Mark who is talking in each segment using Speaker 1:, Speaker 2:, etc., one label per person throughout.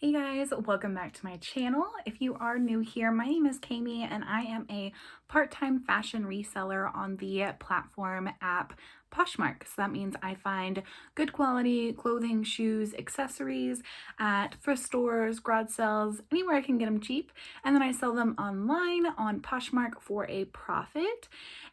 Speaker 1: Hey guys, welcome back to my channel. If you are new here, my name is Kami and I am a part-time fashion reseller on the platform app Poshmark. So that means I find good quality clothing, shoes, accessories at thrift stores, garage sales, anywhere I can get them cheap. And then I sell them online on Poshmark for a profit.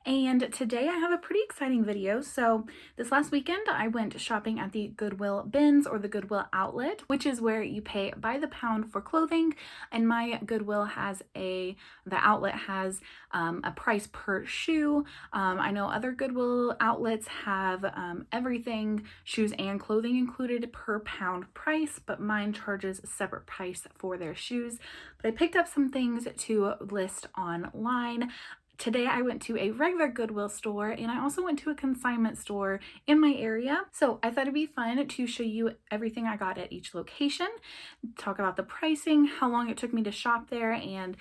Speaker 1: And today I have a pretty exciting video. So this last weekend I went shopping at the Goodwill bins or the Goodwill outlet, which is where you pay by the pound for clothing. And my Goodwill has the outlet has a price per shoe. I know other Goodwill outlets have everything, shoes and clothing included, per pound price, but mine charges a separate price for their shoes. But I picked up some things to list online. Today I went to a regular Goodwill store and I also went to a consignment store in my area. So I thought it'd be fun to show you everything I got at each location, talk about the pricing, how long it took me to shop there, and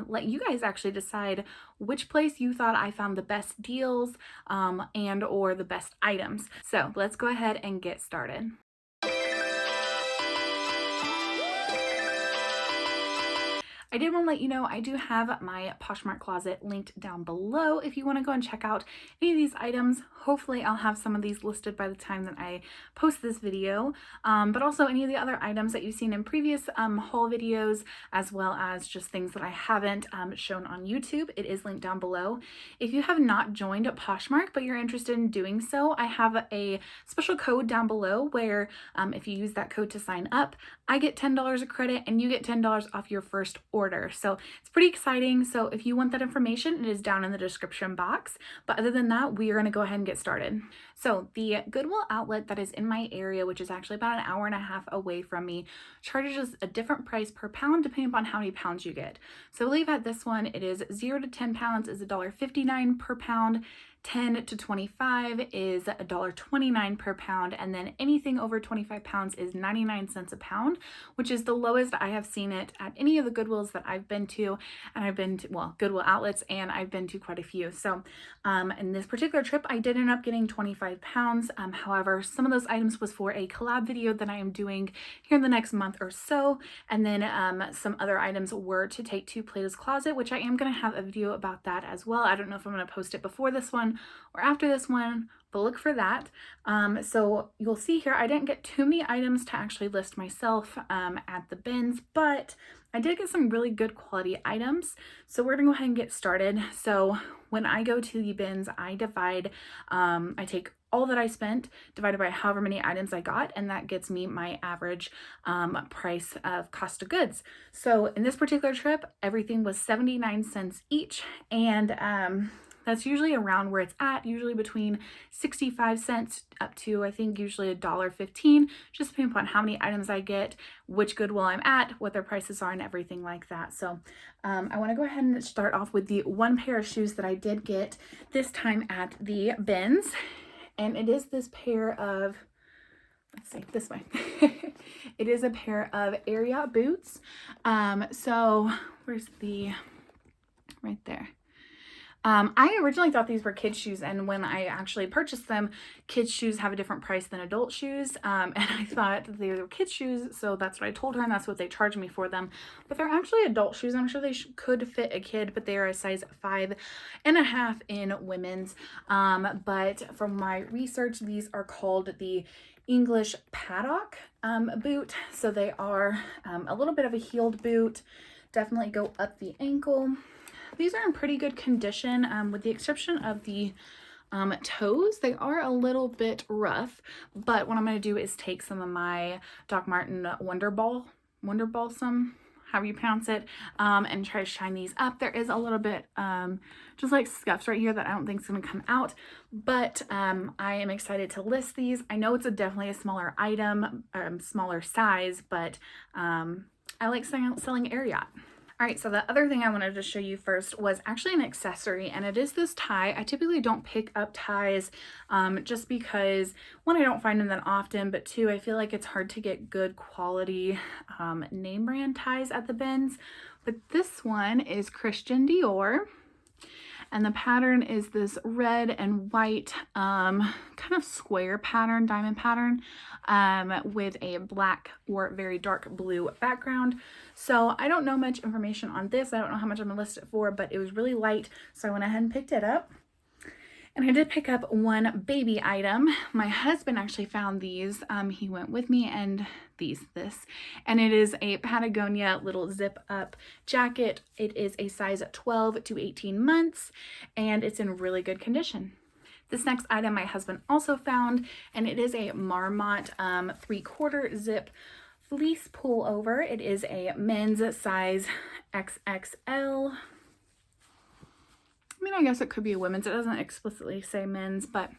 Speaker 1: let you guys actually decide which place you thought I found the best deals and or the best items. So let's go ahead and get started. I did want to let you know I do have my Poshmark closet linked down below if you want to go and check out any of these items. Hopefully I'll have some of these listed by the time that I post this video, but also any of the other items that you've seen in previous haul videos, as well as just things that I haven't shown on YouTube. It is linked down below. If you have not joined Poshmark but you're interested in doing so, I have a special code down below where if you use that code to sign up, I get $10 of credit and you get $10 off your first order. So it's pretty exciting. So if you want that information, it is down in the description box. But other than that, we are going to go ahead and get started. So the Goodwill outlet that is in my area, which is actually about an hour and a half away from me, charges a different price per pound depending upon how many pounds you get. So I believe at this one, it is 0 to 10 pounds is $1.59 per pound. 10 to 25 is $1.29 per pound, and then anything over 25 pounds is 99 cents a pound, which is the lowest I have seen it at any of the Goodwills that I've been to. And I've been to, well, Goodwill outlets, and I've been to quite a few. So in this particular trip, I did end up getting 25 pounds. However, some of those items was for a collab video that I am doing here in the next month or so. And then some other items were to take to Plato's Closet, which I am going to have a video about that as well. I don't know if I'm going to post it before this one or after this one, but look for that. So you'll see here, I didn't get too many items to actually list myself at the bins, but I did get some really good quality items. So we're gonna go ahead and get started. So when I go to the bins, I divide, I take all that I spent divided by however many items I got, and that gets me my average price of cost of goods. So in this particular trip, everything was 79 cents each, and that's usually around where it's at, usually between 65 cents up to, I think, usually $1.15, just depending upon how many items I get, which Goodwill I'm at, what their prices are, and everything like that. So I want to go ahead and start off with the one pair of shoes that I did get this time at the bins. And it is this pair of, let's see, this way. It is a pair of Ariat boots. So where's the, right there. I originally thought these were kids shoes, and when I actually purchased them, kids shoes have a different price than adult shoes, and I thought they were kids shoes, so that's what I told her, and that's what they charged me for them. But they're actually adult shoes. I'm sure they could fit a kid, but they are a size 5.5 in women's. But from my research, these are called the English paddock boot. So they are a little bit of a heeled boot, definitely go up the ankle. These are in pretty good condition, with the exception of the toes. They are a little bit rough, but what I'm going to do is take some of my Doc Martin Wonder Balsam, however you pronounce it, and try to shine these up. There is a little bit just like scuffs right here that I don't think is going to come out, but I am excited to list these. I know it's definitely a smaller item, smaller size, but I like selling Ariat. All right, so the other thing I wanted to show you first was actually an accessory, and it is this tie. I typically don't pick up ties just because, one, I don't find them that often, but two, I feel like it's hard to get good quality name brand ties at the bins. But this one is Christian Dior. and the pattern is this red and white kind of square pattern, diamond pattern, with a black or very dark blue background. So I don't know much information on this. I don't know how much I'm gonna list it for, but it was really light, so I went ahead and picked it up. And I did pick up one baby item. My husband actually found these. He went with me, and and it is a Patagonia little zip up jacket. It is a size 12 to 18 months, and it's in really good condition. This next item my husband also found, and it is a Marmot 3/4 zip fleece pullover. It is a men's size XXL. I mean, I guess it could be a women's. It doesn't explicitly say men's, but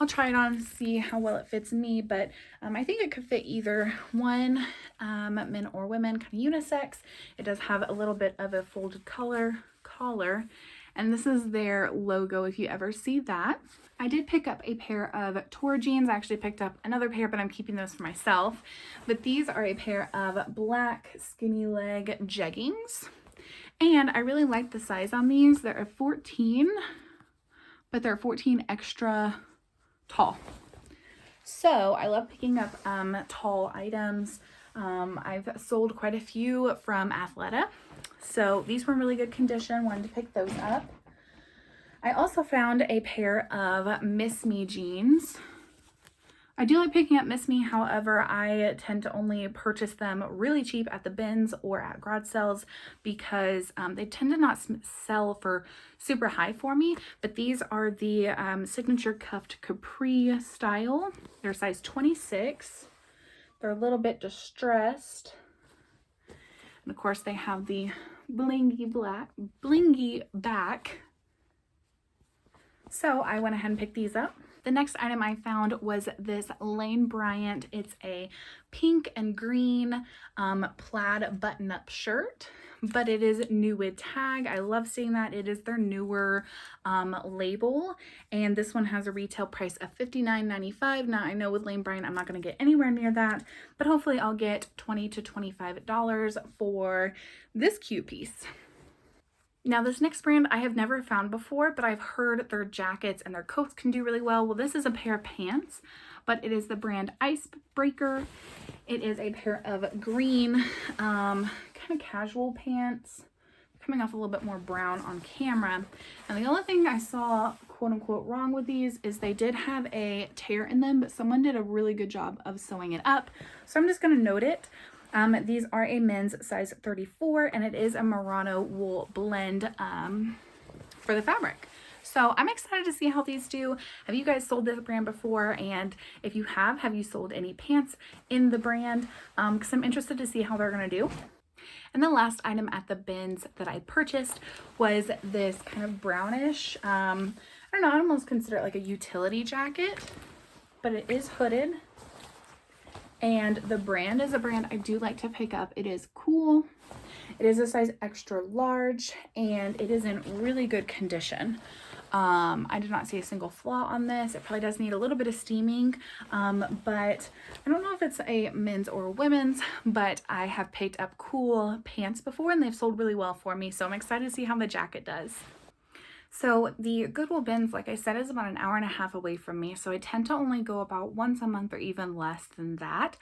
Speaker 1: I'll try it on and see how well it fits me. But I think it could fit either one, men or women, kind of unisex. It does have a little bit of a folded collar, and this is their logo if you ever see that. I did pick up a pair of Tour jeans. I actually picked up another pair, but I'm keeping those for myself. But these are a pair of black skinny leg jeggings. And I really like the size on these. They're a 14, but they're 14 extra tall. So I love picking up tall items. I've sold quite a few from Athleta. So these were in really good condition. Wanted to pick those up. I also found a pair of Miss Me jeans. I do like picking up Miss Me, however, I tend to only purchase them really cheap at the bins or at garage sales because they tend to not sell for super high for me. But these are the signature cuffed capri style. They're size 26. They're a little bit distressed. And of course they have the blingy back. So I went ahead and picked these up. The next item I found was this Lane Bryant. It's a pink and green plaid button-up shirt, but it is new with tag. I love seeing that. It is their newer label, and this one has a retail price of $59.95. Now I know with Lane Bryant I'm not going to get anywhere near that, but hopefully I'll get $20 to $25 for this cute piece. Now this next brand I have never found before, but I've heard their jackets and their coats can do really well. Well, this is a pair of pants, but it is the brand Icebreaker. It is a pair of green, kind of casual pants, coming off a little bit more brown on camera. And the only thing I saw quote unquote wrong with these is they did have a tear in them, but someone did a really good job of sewing it up. So I'm just going to note it. These are a men's size 34, and it is a Murano wool blend for the fabric. So I'm excited to see how these do. Have you guys sold this brand before? And if you have you sold any pants in the brand? Because I'm interested to see how they're going to do. And the last item at the bins that I purchased was this kind of brownish, I don't know, I almost consider it like a utility jacket, but it is hooded. And the brand is a brand I do like to pick up. It is cool. It is a size extra large, and it is in really good condition. I did not see a single flaw on this. It probably does need a little bit of steaming, but I don't know if it's a men's or a women's, but I have picked up cool pants before and they've sold really well for me. So I'm excited to see how the jacket does. So the Goodwill bins, like I said, is about an hour and a half away from me. So I tend to only go about once a month or even less than that.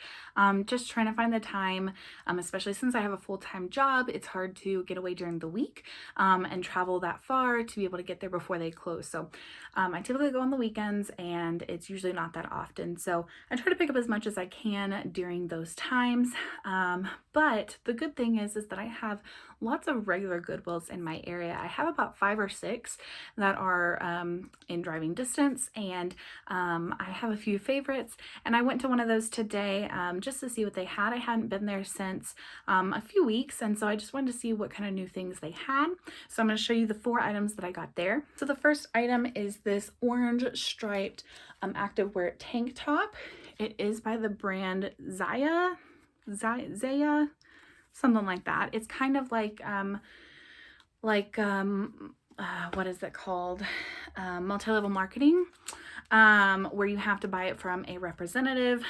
Speaker 1: Just trying to find the time, especially since I have a full-time job. It's hard to get away during the week and travel that far to be able to get there before they close. So I typically go on the weekends, and it's usually not that often. So I try to pick up as much as I can during those times. But the good thing is that I have lots of regular Goodwills in my area. I have about 5 or 6 that are in driving distance, and I have a few favorites, and I went to one of those today just to see what they had. I hadn't been there since a few weeks, and so I just wanted to see what kind of new things they had. So I'm going to show you the 4 items that I got there. So the first item is this orange striped activewear tank top. It is by the brand Zaya, something like that. It's kind of like what is it called? Multi-level marketing. where you have to buy it from a representative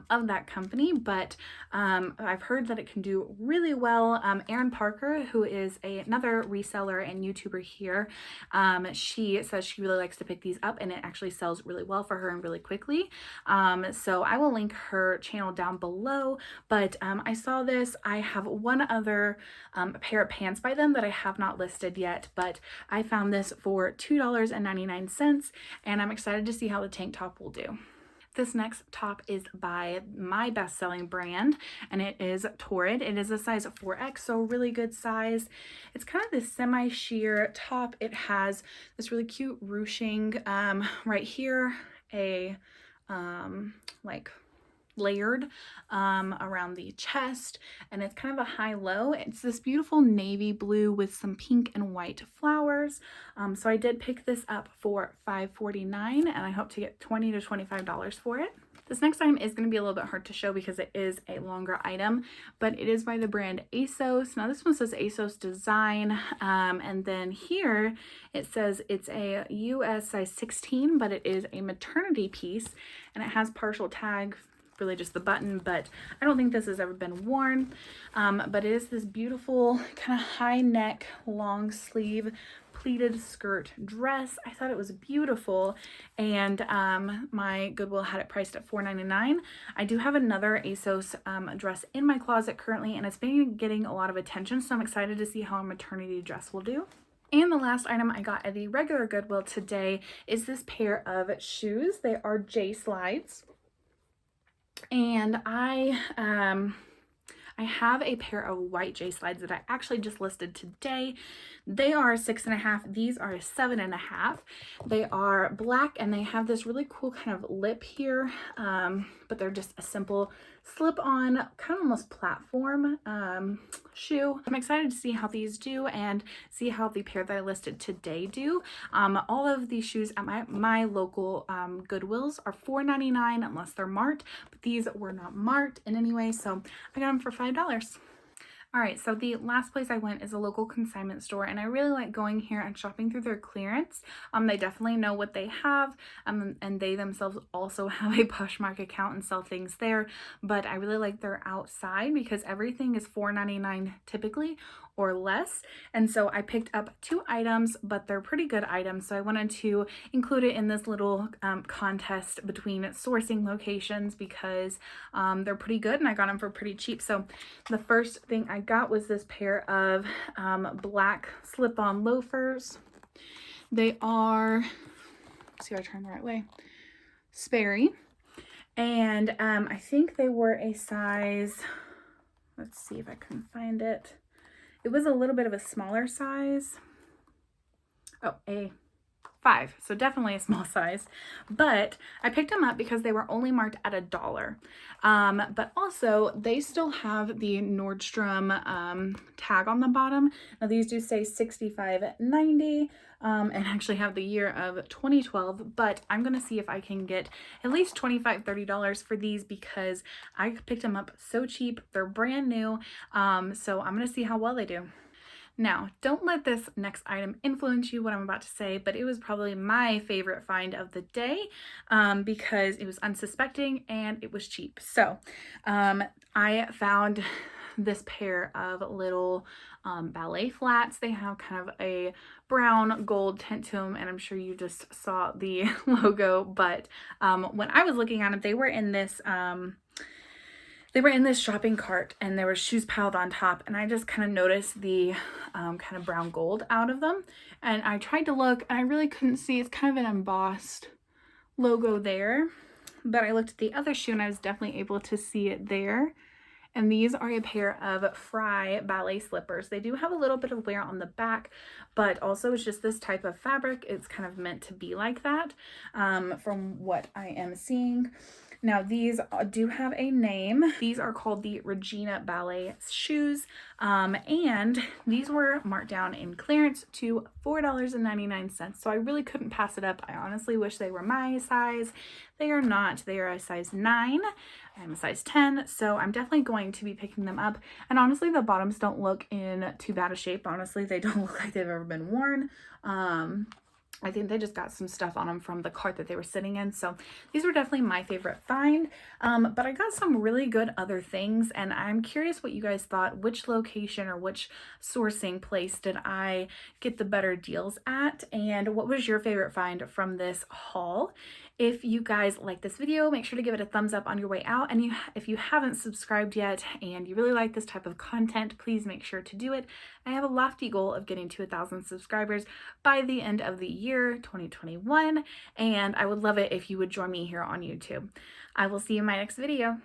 Speaker 1: of that company, but I've heard that it can do really well. Erin Parker, who is another reseller and YouTuber here, she says she really likes to pick these up and it actually sells really well for her and really quickly. So I will link her channel down below, but I saw this. I have one other pair of pants by them that I have not listed yet, but I found this for $2.99 and I'm excited to see how the tank top will do. This next top is by my best-selling brand, and it is Torrid. It is a size 4X, so really good size. It's kind of this semi-sheer top. It has this really cute ruching right here, a like layered around the chest, and it's kind of a high-low. It's this beautiful navy blue with some pink and white flowers. So I did pick this up for $5.49 and I hope to get $20 to $25 for it. This next item is going to be a little bit hard to show because it is a longer item, but it is by the brand Asos. Now this one says Asos Design, and then here it says it's a US size 16, but it is a maternity piece, and it has partial tag, really just the button, but I don't think this has ever been worn. But it is this beautiful kind of high neck, long sleeve, pleated skirt dress. I thought it was beautiful, and my Goodwill had it priced at $4.99. I do have another Asos dress in my closet currently, and it's been getting a lot of attention, so I'm excited to see how a maternity dress will do. And the last item I got at the regular Goodwill today is this pair of shoes. They are J slides. And I have a pair of white J slides that I actually just listed today. They are 6.5. These are 7.5. They are black and they have this really cool kind of lip here, but they're just a simple slip-on, kind of almost platform shoe. I'm excited to see how these do and see how the pair that I listed today do. All of these shoes at my local Goodwills are $4.99 unless they're marked, but these were not marked in any way, so I got them for $5. All right, so the last place I went is a local consignment store, and I really like going here and shopping through their clearance. They definitely know what they have, and they themselves also have a Poshmark account and sell things there, but I really like their outside because everything is $4.99 typically or less, and so I picked up 2 items, but they're pretty good items, so I wanted to include it in this little contest between sourcing locations because they're pretty good and I got them for pretty cheap. So the first thing I got was this pair of black slip-on loafers. They are, let's see if I turn the right way, Sperry, and I think they were a size, let's see if I can find it. It was a little bit of a smaller size. Oh, a 5, so definitely a small size, but I picked them up because they were only marked at $1. But also they still have the Nordstrom tag on the bottom. Now these do say $65.90 and actually have the year of 2012, but I'm gonna see if I can get at least $25-30 for these because I picked them up so cheap. They're brand new, so I'm gonna see how well they do. Now, don't let this next item influence you what I'm about to say, but it was probably my favorite find of the day because it was unsuspecting and it was cheap. So I found this pair of little ballet flats. They have kind of a brown gold tint to them, and I'm sure you just saw the logo, but when I was looking at them, they were in this shopping cart and there were shoes piled on top, and I just kind of noticed the kind of brown gold out of them, and I tried to look and I really couldn't see. It's kind of an embossed logo there, but I looked at the other shoe and I was definitely able to see it there. And these are a pair of Fry ballet slippers. They do have a little bit of wear on the back, but also it's just this type of fabric. It's kind of meant to be like that from what I am seeing. Now these do have a name. These are called the Regina ballet shoes, and these were marked down in clearance to $4.99. So I really couldn't pass it up. I honestly wish they were my size. They are not. They are a size 9. I'm a size 10, so I'm definitely going to be picking them up. And honestly, the bottoms don't look in too bad a shape. Honestly, they don't look like they've ever been worn. I think they just got some stuff on them from the cart that they were sitting in. So these were definitely my favorite find. But I got some really good other things, and I'm curious what you guys thought. Which location or which sourcing place did I get the better deals at? And what was your favorite find from this haul? If you guys like this video, make sure to give it a thumbs up on your way out. And if you haven't subscribed yet and you really like this type of content, please make sure to do it. I have a lofty goal of getting to 1,000 subscribers by the end of the year 2021, and I would love it if you would join me here on YouTube. I will see you in my next video.